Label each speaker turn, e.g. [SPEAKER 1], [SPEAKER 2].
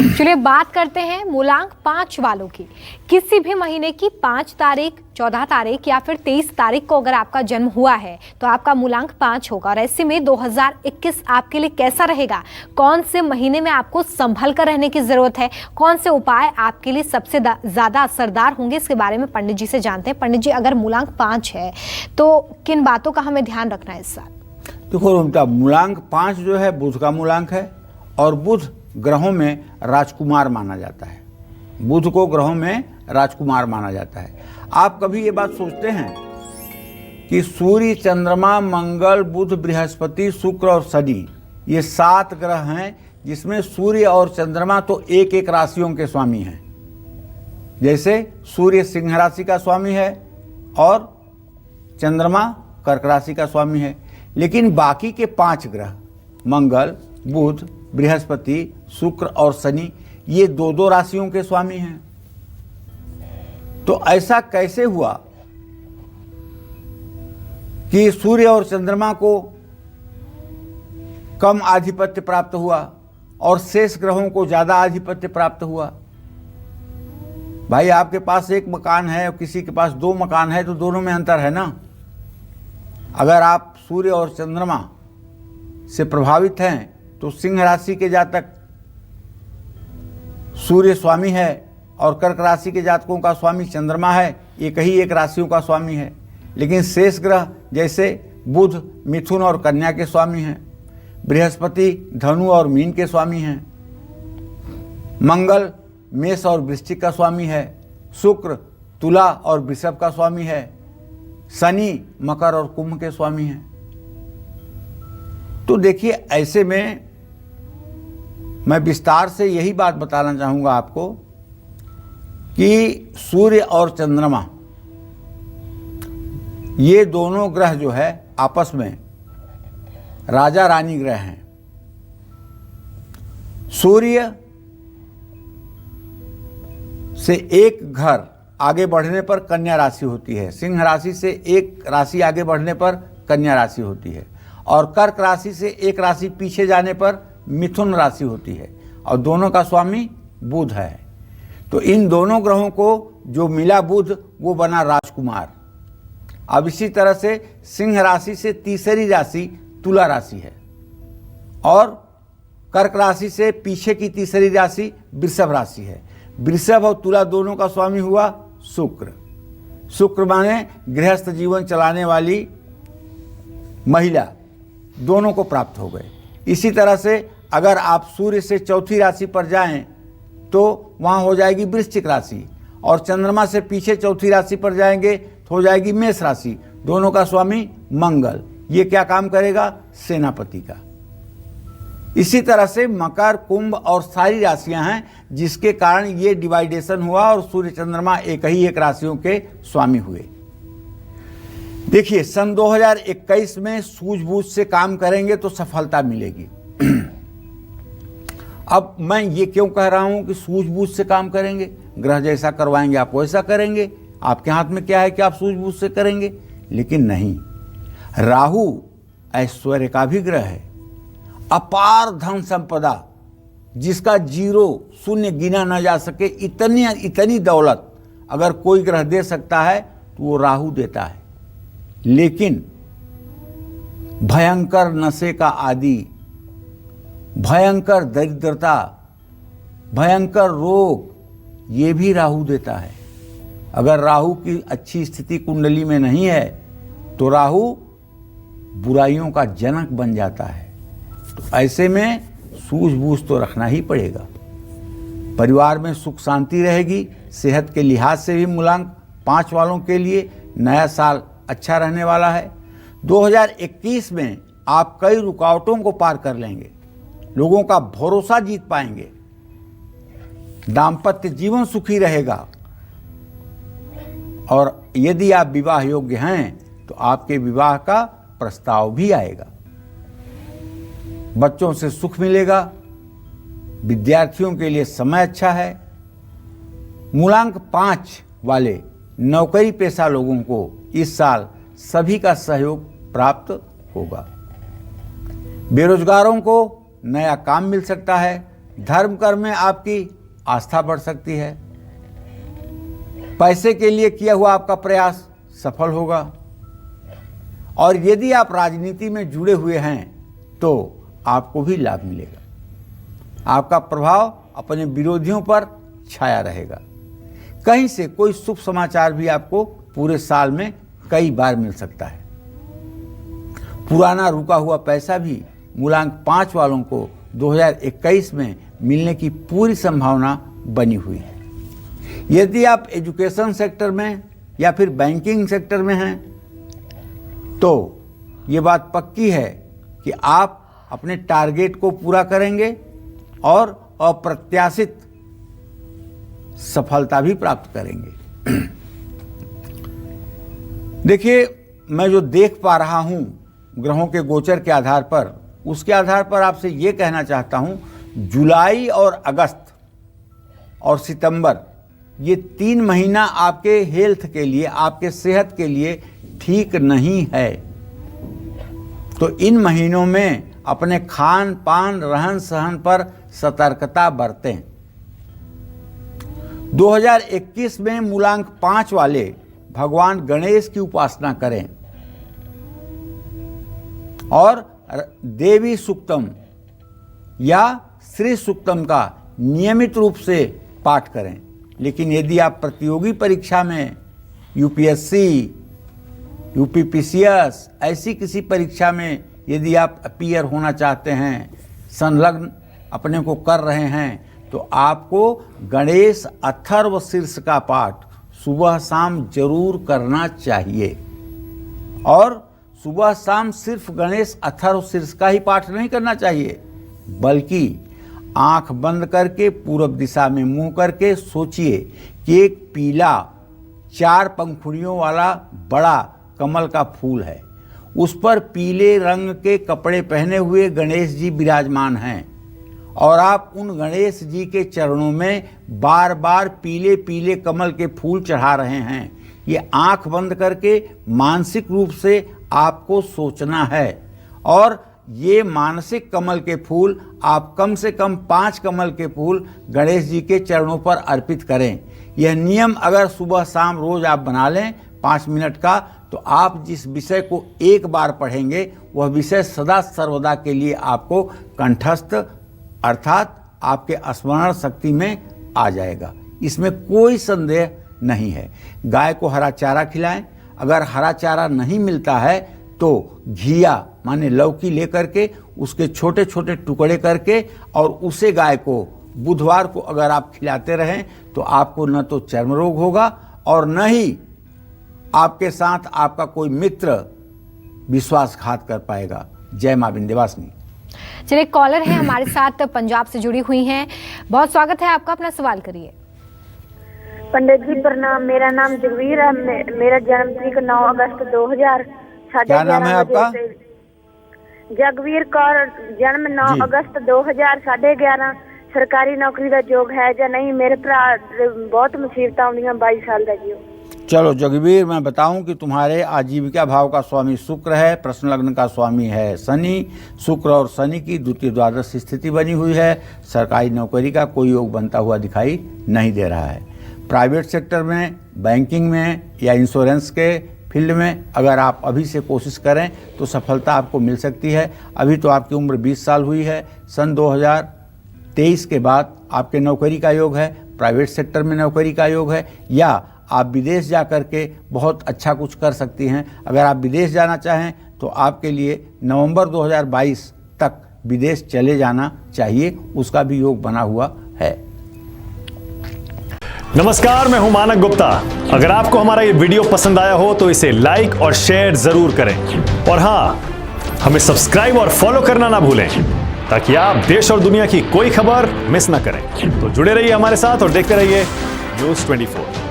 [SPEAKER 1] चलिए बात करते हैं मूलांक 5 वालों की। किसी भी महीने की 5 तारीख, 14 तारीख या फिर 23 तारीख को अगर आपका जन्म हुआ है तो आपका मूलांक 5 होगा। और ऐसे में 2021 आपके लिए कैसा रहेगा, कौन से महीने में आपको संभल कर रहने की जरूरत है, कौन से उपाय आपके लिए सबसे ज्यादा असरदार होंगे, इसके बारे में पंडित जी से जानते हैं। पंडित जी, अगर मूलांक 5 है तो किन बातों का हमें ध्यान रखना है इस साल?
[SPEAKER 2] देखो उनका मूलांक 5 जो है बुध का मूलांक है, और बुध ग्रहों में राजकुमार माना जाता है। बुध को ग्रहों में राजकुमार माना जाता है। आप कभी ये बात सोचते हैं कि सूर्य, चंद्रमा, मंगल, बुध, बृहस्पति, शुक्र और शनि, ये 7 ग्रह हैं जिसमें सूर्य और चंद्रमा तो एक एक राशियों के स्वामी हैं। जैसे सूर्य सिंह राशि का स्वामी है और चंद्रमा कर्क राशि का स्वामी है, लेकिन बाकी के 5 ग्रह मंगल, बुध, बृहस्पति, शुक्र और शनि, ये 2-2 राशियों के स्वामी हैं। तो ऐसा कैसे हुआ कि सूर्य और चंद्रमा को कम आधिपत्य प्राप्त हुआ और शेष ग्रहों को ज्यादा आधिपत्य प्राप्त हुआ? भाई, आपके पास एक मकान है और किसी के पास 2 मकान है तो दोनों में अंतर है ना। अगर आप सूर्य और चंद्रमा से प्रभावित हैं तो सिंह राशि के जातक सूर्य स्वामी है और कर्क राशि के जातकों का स्वामी चंद्रमा है, एक ही एक राशियों का स्वामी है। लेकिन शेष ग्रह जैसे बुध मिथुन और कन्या के स्वामी हैं, बृहस्पति धनु और मीन के स्वामी हैं, मंगल मेष और वृश्चिक का स्वामी है, शुक्र तुला और वृषभ का स्वामी है, शनि मकर और कुंभ के स्वामी हैं। तो देखिए, ऐसे में मैं विस्तार से यही बात बताना चाहूंगा आपको कि सूर्य और चंद्रमा, ये दोनों ग्रह जो है आपस में राजा रानी ग्रह हैं। सूर्य से एक घर आगे बढ़ने पर कन्या राशि होती है, सिंह राशि से एक राशि आगे बढ़ने पर कन्या राशि होती है, और कर्क राशि से एक राशि पीछे जाने पर मिथुन राशि होती है, और दोनों का स्वामी बुध है। तो इन दोनों ग्रहों को जो मिला बुध, वो बना राजकुमार। अब इसी तरह से सिंह राशि से तीसरी राशि तुला राशि है, और कर्क राशि से पीछे की तीसरी राशि वृषभ राशि है। वृषभ और तुला दोनों का स्वामी हुआ शुक्र। शुक्र माने गृहस्थ जीवन चलाने वाली महिला, दोनों को प्राप्त हो गए। इसी तरह से अगर आप सूर्य से चौथी राशि पर जाएं तो वहां हो जाएगी वृश्चिक राशि, और चंद्रमा से पीछे चौथी राशि पर जाएंगे तो हो जाएगी मेष राशि। दोनों का स्वामी मंगल, ये क्या काम करेगा? सेनापति का। इसी तरह से मकर, कुंभ और सारी राशियां हैं जिसके कारण ये डिवाइडेशन हुआ और सूर्य चंद्रमा एक ही एक राशियों के स्वामी हुए। देखिए, सन 2021 में सूझबूझ से काम करेंगे तो सफलता मिलेगी। अब मैं ये क्यों कह रहा हूं कि सूझबूझ से काम करेंगे? ग्रह जैसा करवाएंगे आप वैसा करेंगे, आपके हाथ में क्या है कि आप सूझबूझ से करेंगे? लेकिन नहीं, राहु ऐश्वर्य का भी ग्रह है, अपार धन संपदा जिसका जीरो शून्य गिना ना जा सके, इतनी दौलत अगर कोई ग्रह दे सकता है तो वो राहु देता है। लेकिन भयंकर नशे का आदि, भयंकर दरिद्रता, भयंकर रोग, ये भी राहु देता है। अगर राहु की अच्छी स्थिति कुंडली में नहीं है तो राहु बुराइयों का जनक बन जाता है। तो ऐसे में सूझबूझ तो रखना ही पड़ेगा। परिवार में सुख शांति रहेगी। सेहत के लिहाज से भी मूलांक 5 वालों के लिए नया साल अच्छा रहने वाला है। 2021 में आप कई रुकावटों को पार कर लेंगे, लोगों का भरोसा जीत पाएंगे, दाम्पत्य जीवन सुखी रहेगा, और यदि आप विवाह योग्य हैं तो आपके विवाह का प्रस्ताव भी आएगा। बच्चों से सुख मिलेगा। विद्यार्थियों के लिए समय अच्छा है। मूलांक 5 वाले नौकरी पेशा लोगों को इस साल सभी का सहयोग प्राप्त होगा। बेरोजगारों को नया काम मिल सकता है, धर्म कर्म में आपकी आस्था बढ़ सकती है। पैसे के लिए किया हुआ आपका प्रयास सफल होगा। और यदि आप राजनीति में जुड़े हुए हैं तो आपको भी लाभ मिलेगा। आपका प्रभाव अपने विरोधियों पर छाया रहेगा। कहीं से कोई शुभ समाचार भी आपको पूरे साल में कई बार मिल सकता है। पुराना रुका हुआ पैसा भी मूलांक 5 वालों को 2021 में मिलने की पूरी संभावना बनी हुई है। यदि आप एजुकेशन सेक्टर में या फिर बैंकिंग सेक्टर में हैं तो ये बात पक्की है कि आप अपने टारगेट को पूरा करेंगे और अप्रत्याशित सफलता भी प्राप्त करेंगे। देखिए, मैं जो देख पा रहा हूं ग्रहों के गोचर के आधार पर, उसके आधार पर आपसे ये कहना चाहता हूं, जुलाई और अगस्त और सितंबर, ये 3 महीना आपके हेल्थ के लिए, आपके सेहत के लिए ठीक नहीं है। तो इन महीनों में अपने खान पान रहन सहन पर सतर्कता बरतें। 2021 में मूलांक 5 वाले भगवान गणेश की उपासना करें और देवी सूक्तम या श्री सूक्तम का नियमित रूप से पाठ करें। लेकिन यदि आप प्रतियोगी परीक्षा में यूपीएससी, यूपीपीसीएस ऐसी किसी परीक्षा में यदि आप अपीयर होना चाहते हैं, संलग्न अपने को कर रहे हैं, तो आपको गणेश अथर्व शीर्ष का पाठ सुबह शाम जरूर करना चाहिए। और सुबह शाम सिर्फ गणेश अथर्व शीर्ष का ही पाठ नहीं करना चाहिए, बल्कि आंख बंद करके पूर्व दिशा में मुंह करके सोचिए कि एक पीला 4 पंखुड़ियों वाला बड़ा कमल का फूल है, उस पर पीले रंग के कपड़े पहने हुए गणेश जी विराजमान हैं और आप उन गणेश जी के चरणों में बार बार पीले पीले कमल के फूल चढ़ा रहे हैं। ये आंख बंद करके मानसिक रूप से आपको सोचना है और ये मानसिक कमल के फूल आप कम से कम 5 कमल के फूल गणेश जी के चरणों पर अर्पित करें। यह नियम अगर सुबह शाम रोज आप बना लें 5 मिनट का, तो आप जिस विषय को एक बार पढ़ेंगे वह विषय सदा सर्वदा के लिए आपको कंठस्थ अर्थात आपके स्मरण शक्ति में आ जाएगा। इसमें कोई संदेह नहीं है। गाय को हरा चारा खिलाएं। अगर हरा चारा नहीं मिलता है तो घिया माने लौकी लेकर के उसके छोटे छोटे टुकड़े करके और उसे गाय को बुधवार को अगर आप खिलाते रहें तो आपको न तो चर्म रोग होगा और न ही आपके साथ आपका कोई मित्र विश्वासघात कर पाएगा। जय मां विंध्यवासिनी।
[SPEAKER 1] चलिए, कॉलर है हमारे साथ, पंजाब से जुड़ी हुई हैं। बहुत स्वागत है आपका, अपना सवाल करिए।
[SPEAKER 3] पंडित जी प्रणाम, मेरा नाम जगवीर है। मेरा जन्म तारीख 9 अगस्त 2000।
[SPEAKER 2] क्या नाम है आपका?
[SPEAKER 3] जगवीर कौर, जन्म 9 अगस्त 2000, 11:30। सरकारी नौकरी का योग है या नहीं? मेरे भरा बहुत मुसीबत आउंदियां, 22 साल का जी।
[SPEAKER 2] चलो जगवीर, मैं बताऊं कि तुम्हारे आजीविका भाव का स्वामी शुक्र है, प्रश्न लग्न का स्वामी है शनि। शुक्र और शनि की द्वितीय द्वादश स्थिति बनी हुई है। सरकारी नौकरी का कोई योग बनता हुआ दिखाई नहीं दे रहा है। प्राइवेट सेक्टर में, बैंकिंग में या इंश्योरेंस के फील्ड में अगर आप अभी से कोशिश करें तो सफलता आपको मिल सकती है। अभी तो आपकी उम्र 20 साल हुई है। सन 2023 के बाद आपके नौकरी का योग है, प्राइवेट सेक्टर में नौकरी का योग है, या आप विदेश जा कर के बहुत अच्छा कुछ कर सकती हैं। अगर आप विदेश जाना चाहें तो आपके लिए नवंबर 2022 तक विदेश चले जाना चाहिए, उसका भी योग बना हुआ है।
[SPEAKER 4] नमस्कार, मैं हूं मानक गुप्ता। अगर आपको हमारा ये वीडियो पसंद आया हो तो इसे लाइक और शेयर जरूर करें और हाँ, हमें सब्सक्राइब और फॉलो करना ना भूलें ताकि आप देश और दुनिया की कोई खबर मिस ना करें। तो जुड़े रहिए हमारे साथ और देखते रहिए न्यूज़ 24।